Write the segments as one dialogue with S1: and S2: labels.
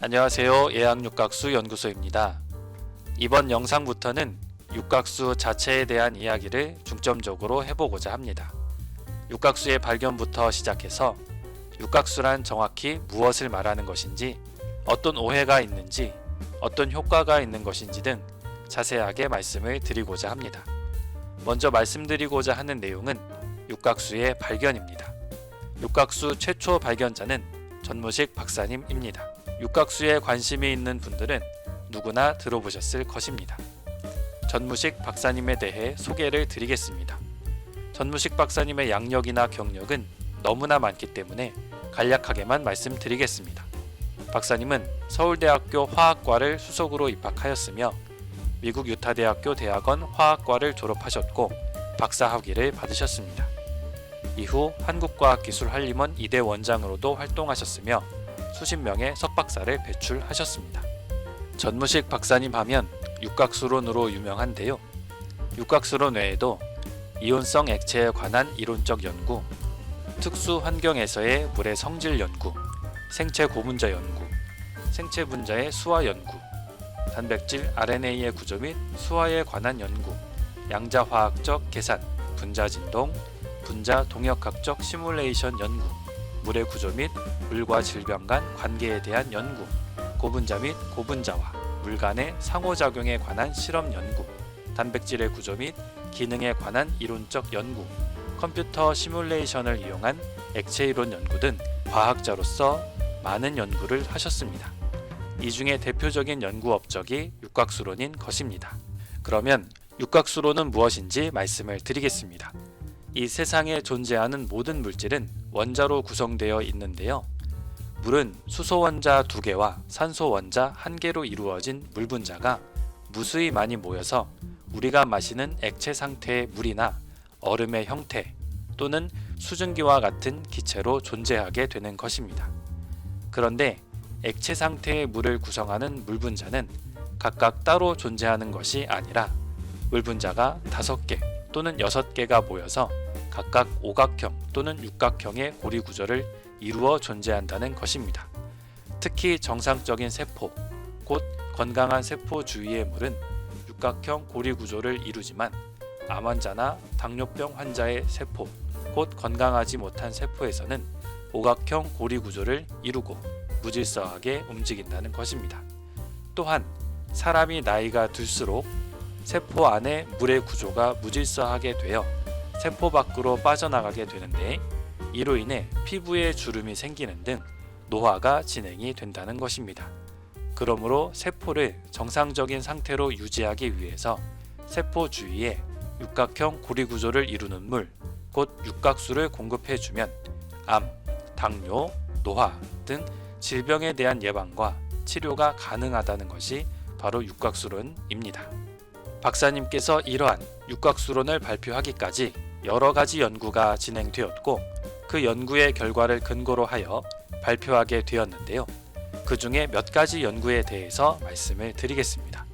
S1: 안녕하세요. 예학육각수 연구소입니다. 이번 영상부터는 육각수 자체에 대한 이야기를 중점적으로 해보고자 합니다. 육각수의 발견부터 시작해서 육각수란 정확히 무엇을 말하는 것인지, 어떤 오해가 있는지, 어떤 효과가 있는 것인지 등 자세하게 말씀을 드리고자 합니다. 먼저 말씀드리고자 하는 내용은 육각수의 발견입니다. 육각수 최초 발견자는 전무식 박사님입니다. 육각수에 관심이 있는 분들은 누구나 들어보셨을 것입니다. 전무식 박사님에 대해 소개를 드리겠습니다. 전무식 박사님의 양력이나 경력은 너무나 많기 때문에 간략하게만 말씀드리겠습니다. 박사님은 서울대학교 화학과를 수석으로 입학하였으며 미국 유타대학교 대학원 화학과를 졸업하셨고 박사학위를 받으셨습니다. 이후 한국과학기술한림원 2대 원장으로도 활동하셨으며 수십 명의 석박사를 배출하셨습니다. 전무식 박사님 하면 육각수론으로 유명한데요. 육각수론 외에도 이온성 액체에 관한 이론적 연구, 특수 환경에서의 물의 성질 연구, 생체 고분자 연구, 생체 분자의 수화 연구, 단백질 RNA의 구조 및 수화에 관한 연구, 양자화학적 계산, 분자 진동, 분자 동역학적 시뮬레이션 연구, 물의 구조 및 물과 질병 간 관계에 대한 연구, 고분자 및 고분자와 물 간의 상호작용에 관한 실험 연구, 단백질의 구조 및 기능에 관한 이론적 연구, 컴퓨터 시뮬레이션을 이용한 액체이론 연구 등 과학자로서 많은 연구를 하셨습니다. 이 중에 대표적인 연구 업적이 육각수론인 것입니다. 그러면 육각수론은 무엇인지 말씀을 드리겠습니다. 이 세상에 존재하는 모든 물질은 원자로 구성되어 있는데요. 물은 수소 원자 2개와 산소 원자 1개로 이루어진 물 분자가 무수히 많이 모여서 우리가 마시는 액체 상태의 물이나 얼음의 형태 또는 수증기와 같은 기체로 존재하게 되는 것입니다. 그런데 액체 상태의 물을 구성하는 물 분자는 각각 따로 존재하는 것이 아니라 물 분자가 5개 또는 6개가 모여서 각각 오각형 또는 육각형의 고리 구조를 이루어 존재한다는 것입니다. 특히 정상적인 세포, 곧 건강한 세포 주위의 물은 육각형 고리 구조를 이루지만 암 환자나 당뇨병 환자의 세포, 곧 건강하지 못한 세포에서는 오각형 고리 구조를 이루고 무질서하게 움직인다는 것입니다. 또한 사람이 나이가 들수록 세포 안에 물의 구조가 무질서하게 되어 세포 밖으로 빠져나가게 되는데 이로 인해 피부에 주름이 생기는 등 노화가 진행이 된다는 것입니다. 그러므로 세포를 정상적인 상태로 유지하기 위해서 세포 주위에 육각형 고리 구조를 이루는 물, 곧 육각수를 공급해주면 암, 당뇨, 노화 등 질병에 대한 예방과 치료가 가능하다는 것이 바로 육각수론입니다. 박사님께서 이러한 육각수론을 발표하기까지 여러 가지 연구가 진행되었고 그 연구의 결과를 근거로 하여 발표하게 되었는데요. 그 중에 몇 가지 연구에 대해서 말씀을 드리겠습니다.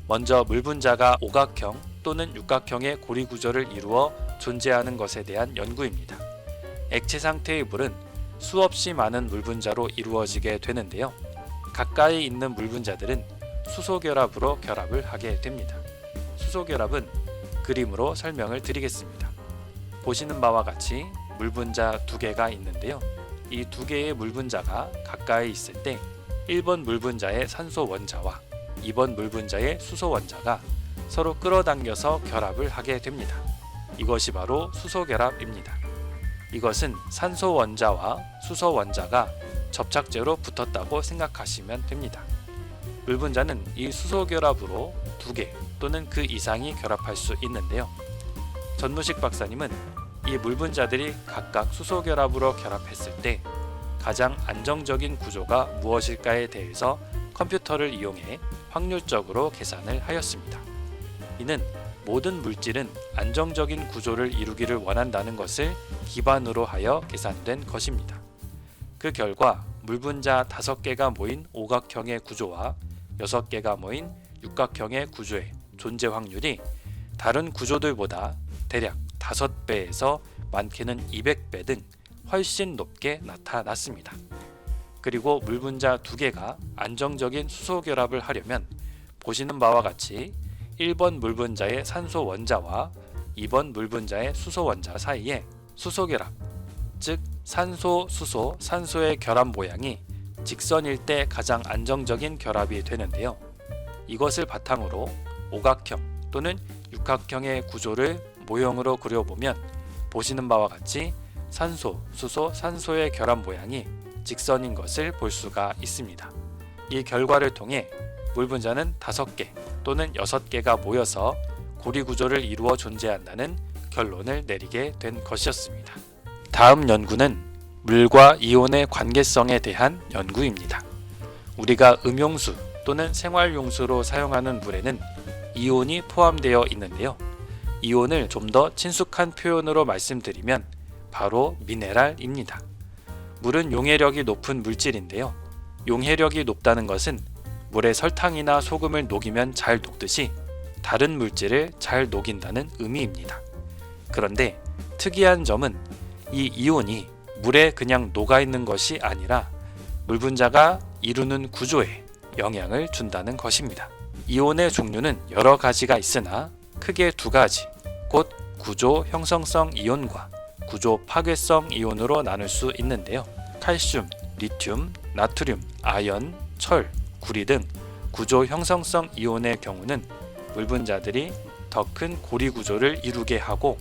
S1: 먼저 물 분자가 오각형 또는 육각형의 고리 구조를 이루어 존재하는 것에 대한 연구입니다. 액체 상태의 물은 수없이 많은 물 분자로 이루어지게 되는데요. 가까이 있는 물 분자들은 수소 결합으로 결합을 하게 됩니다. 수소 결합은 그림으로 설명을 드리겠습니다. 보시는 바와 같이 물 분자 2개가 있는데요. 이 2개의 물 분자가 가까이 있을 때 1번 물 분자의 산소 원자와 2번 물 분자의 수소 원자가 서로 끌어당겨서 결합을 하게 됩니다. 이것이 바로 수소 결합입니다. 이것은 산소 원자와 수소 원자가 접착제로 붙었다고 생각하시면 됩니다. 물 분자는 이 수소 결합으로 2개 또는 그 이상이 결합할 수 있는데요. 전무식 박사님은 이 물 분자들이 각각 수소 결합으로 결합했을 때 가장 안정적인 구조가 무엇일까에 대해서 컴퓨터를 이용해 확률적으로 계산을 하였습니다. 이는 모든 물질은 안정적인 구조를 이루기를 원한다는 것을 기반으로 하여 계산된 것입니다. 그 결과 물 분자 5개가 모인 오각형의 구조와 6개가 모인 육각형의 구조의 존재 확률이 다른 구조들보다 대략 5배에서 많게는 200배 등 훨씬 높게 나타났습니다. 그리고 물 분자 두 개가 안정적인 수소 결합을 하려면 보시는 바와 같이 1번 물 분자의 산소 원자와 2번 물 분자의 수소 원자 사이에 수소 결합, 즉 산소, 수소, 산소의 결합 모양이 직선일 때 가장 안정적인 결합이 되는데요. 이것을 바탕으로 오각형 또는 육각형의 구조를 모형으로 그려보면 보시는 바와 같이 산소, 수소, 산소의 결합 모양이 직선인 것을 볼 수가 있습니다. 이 결과를 통해 물 분자는 5개 또는 6개가 모여서 고리 구조를 이루어 존재한다는 결론을 내리게 된 것이었습니다. 다음 연구는 물과 이온의 관계성에 대한 연구입니다. 우리가 음용수 또는 생활용수로 사용하는 물에는 이온이 포함되어 있는데요. 이온을 좀 더 친숙한 표현으로 말씀드리면 바로 미네랄입니다. 물은 용해력이 높은 물질인데요. 용해력이 높다는 것은 물에 설탕이나 소금을 녹이면 잘 녹듯이 다른 물질을 잘 녹인다는 의미입니다. 그런데 특이한 점은 이 이온이 물에 그냥 녹아있는 것이 아니라 물 분자가 이루는 구조에 영향을 준다는 것입니다. 이온의 종류는 여러 가지가 있으나 크게 두 가지, 곧 구조 형성성 이온과 구조 파괴성 이온으로 나눌 수 있는데요. 칼슘, 리튬, 나트륨, 아연, 철, 구리 등 구조 형성성 이온의 경우는 물 분자들이 더 큰 고리 구조를 이루게 하고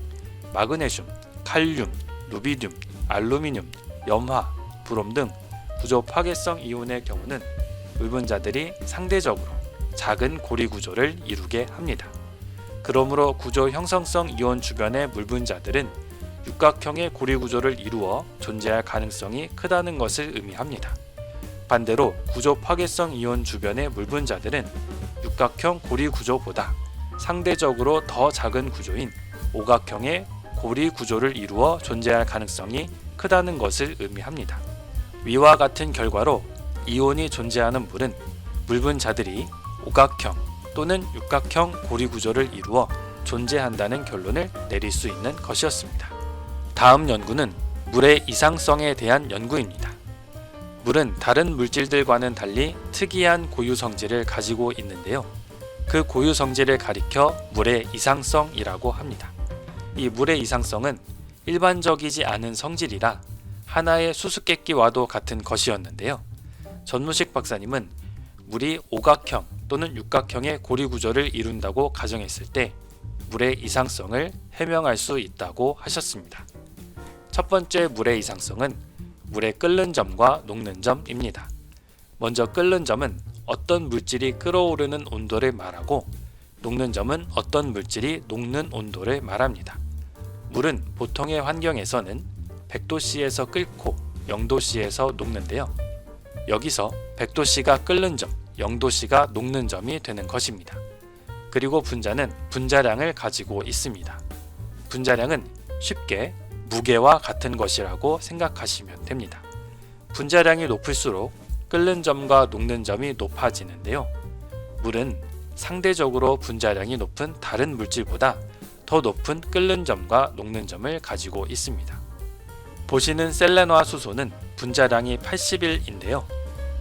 S1: 마그네슘, 칼륨, 루비듐, 알루미늄, 염화, 브롬 등 구조 파괴성 이온의 경우는 물 분자들이 상대적으로 작은 고리 구조를 이루게 합니다. 그러므로 구조 형성성 이온 주변의 물 분자들은 육각형의 고리 구조를 이루어 존재할 가능성이 크다는 것을 의미합니다. 반대로 구조 파괴성 이온 주변의 물 분자들은 육각형 고리 구조보다 상대적으로 더 작은 구조인 오각형의 고리 구조를 이루어 존재할 가능성이 크다는 것을 의미합니다. 위와 같은 결과로 이온이 존재하는 물은 물 분자들이 오각형 또는 육각형 고리 구조를 이루어 존재한다는 결론을 내릴 수 있는 것이었습니다. 다음 연구는 물의 이상성에 대한 연구입니다. 물은 다른 물질들과는 달리 특이한 고유 성질을 가지고 있는데요. 그 고유 성질을 가리켜 물의 이상성이라고 합니다. 이 물의 이상성은 일반적이지 않은 성질이라 하나의 수수께끼와도 같은 것이었는데요. 전무식 박사님은 물이 오각형 또는 육각형의 고리 구조를 이룬다고 가정했을 때 물의 이상성을 해명할 수 있다고 하셨습니다. 첫 번째 물의 이상성은 물의 끓는 점과 녹는 점입니다. 먼저 끓는 점은 어떤 물질이 끓어오르는 온도를 말하고 녹는 점은 어떤 물질이 녹는 온도를 말합니다. 물은 보통의 환경에서는 100도씨에서 끓고 0도씨에서 녹는데요. 여기서 100도씨가 끓는 점, 0도씨가 녹는 점이 되는 것입니다. 그리고 분자는 분자량을 가지고 있습니다. 분자량은 쉽게 무게와 같은 것이라고 생각하시면 됩니다. 분자량이 높을수록 끓는 점과 녹는 점이 높아지는데요. 물은 상대적으로 분자량이 높은 다른 물질보다 더 높은 끓는 점과 녹는 점을 가지고 있습니다. 보시는 셀렌과 수소는 분자량이 81인데요.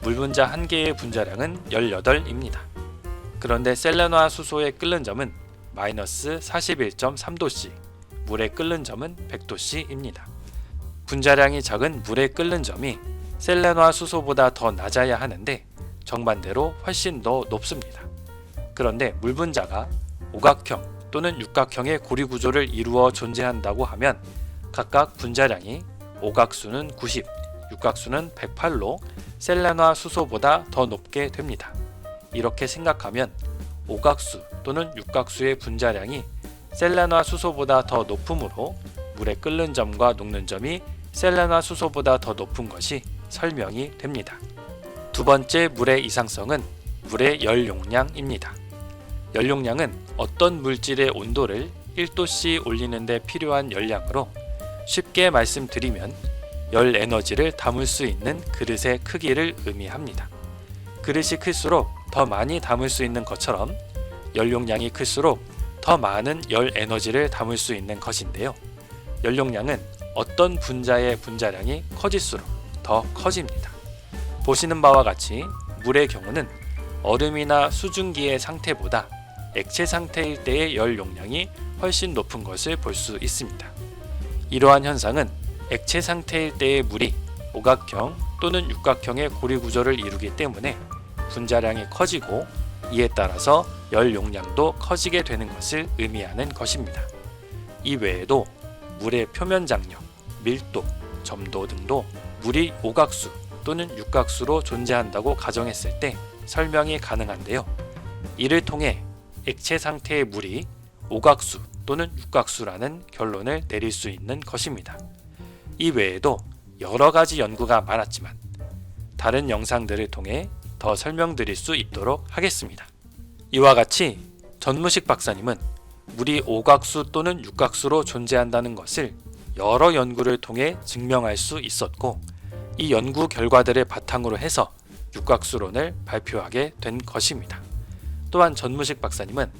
S1: 물 분자 한 개의 분자량은 18입니다. 그런데 셀렌과 수소의 끓는 점은 마이너스 41.3도씨, 물의 끓는 점은 100도씨입니다. 분자량이 작은 물의 끓는 점이 셀렌과 수소보다 더 낮아야 하는데 정반대로 훨씬 더 높습니다. 그런데 물 분자가 오각형 또는 육각형의 고리 구조를 이루어 존재한다고 하면 각각 분자량이 오각수는 90, 육각수는 108로 셀렌과 수소보다 더 높게 됩니다. 이렇게 생각하면 오각수 또는 육각수의 분자량이 셀렌과 수소보다 더 높으므로 물의 끓는 점과 녹는 점이 셀렌과 수소보다 더 높은 것이 설명이 됩니다. 두 번째 물의 이상성은 물의 열 용량입니다. 열 용량은 어떤 물질의 온도를 1도씨 올리는 데 필요한 열량으로 쉽게 말씀드리면 열 에너지를 담을 수 있는 그릇의 크기를 의미합니다. 그릇이 클수록 더 많이 담을 수 있는 것처럼 열 용량이 클수록 더 많은 열 에너지를 담을 수 있는 것인데요. 열 용량은 어떤 분자의 분자량이 커질수록 더 커집니다. 보시는 바와 같이 물의 경우는 얼음이나 수증기의 상태보다 액체 상태일 때의 열 용량이 훨씬 높은 것을 볼 수 있습니다. 이러한 현상은 액체 상태일 때의 물이 오각형 또는 육각형의 고리 구조를 이루기 때문에 분자량이 커지고 이에 따라서 열 용량도 커지게 되는 것을 의미하는 것입니다. 이 외에도 물의 표면 장력, 밀도, 점도 등도 물이 오각수 또는 육각수로 존재한다고 가정했을 때 설명이 가능한데요. 이를 통해 액체 상태의 물이 오각수 또는 육각수라는 결론을 내릴 수 있는 것입니다. 이 외에도 여러 가지 연구가 많았지만 다른 영상들을 통해 더 설명드릴 수 있도록 하겠습니다. 이와 같이 전무식 박사님은 물이 오각수 또는 육각수로 존재한다는 것을 여러 연구를 통해 증명할 수 있었고 이 연구 결과들을 바탕으로 해서 육각수론을 발표하게 된 것입니다. 또한 전무식 박사님은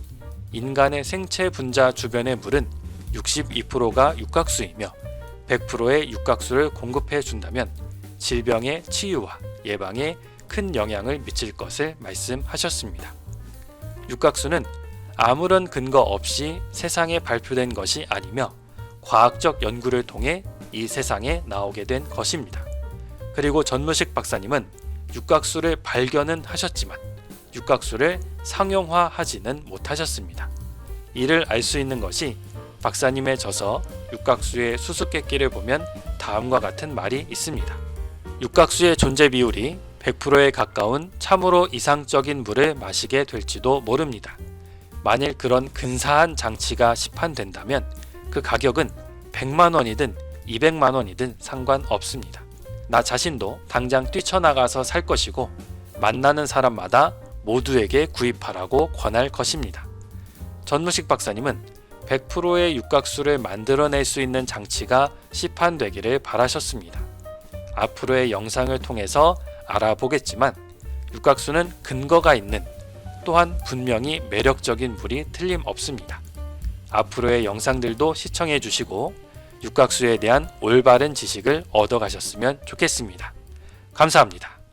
S1: 인간의 생체 분자 주변의 물은 62%가 육각수이며 100%의 육각수를 공급해 준다면 질병의 치유와 예방에 큰 영향을 미칠 것을 말씀하셨습니다. 육각수는 아무런 근거 없이 세상에 발표된 것이 아니며 과학적 연구를 통해 이 세상에 나오게 된 것입니다. 그리고 전무식 박사님은 육각수를 발견은 하셨지만 육각수를 상용화하지는 못하셨습니다. 이를 알 수 있는 것이 박사님의 저서 육각수의 수수께끼를 보면 다음과 같은 말이 있습니다. 육각수의 존재 비율이 100%에 가까운 참으로 이상적인 물을 마시게 될지도 모릅니다. 만일 그런 근사한 장치가 시판된다면 그 가격은 100만 원이든 200만 원이든 상관없습니다. 나 자신도 당장 뛰쳐나가서 살 것이고 만나는 사람마다 모두에게 구입하라고 권할 것입니다. 전무식 박사님은 100%의 육각수를 만들어낼 수 있는 장치가 시판되기를 바라셨습니다. 앞으로의 영상을 통해서 알아보겠지만 육각수는 근거가 있는 또한 분명히 매력적인 물이 틀림없습니다. 앞으로의 영상들도 시청해 주시고 육각수에 대한 올바른 지식을 얻어가셨으면 좋겠습니다. 감사합니다.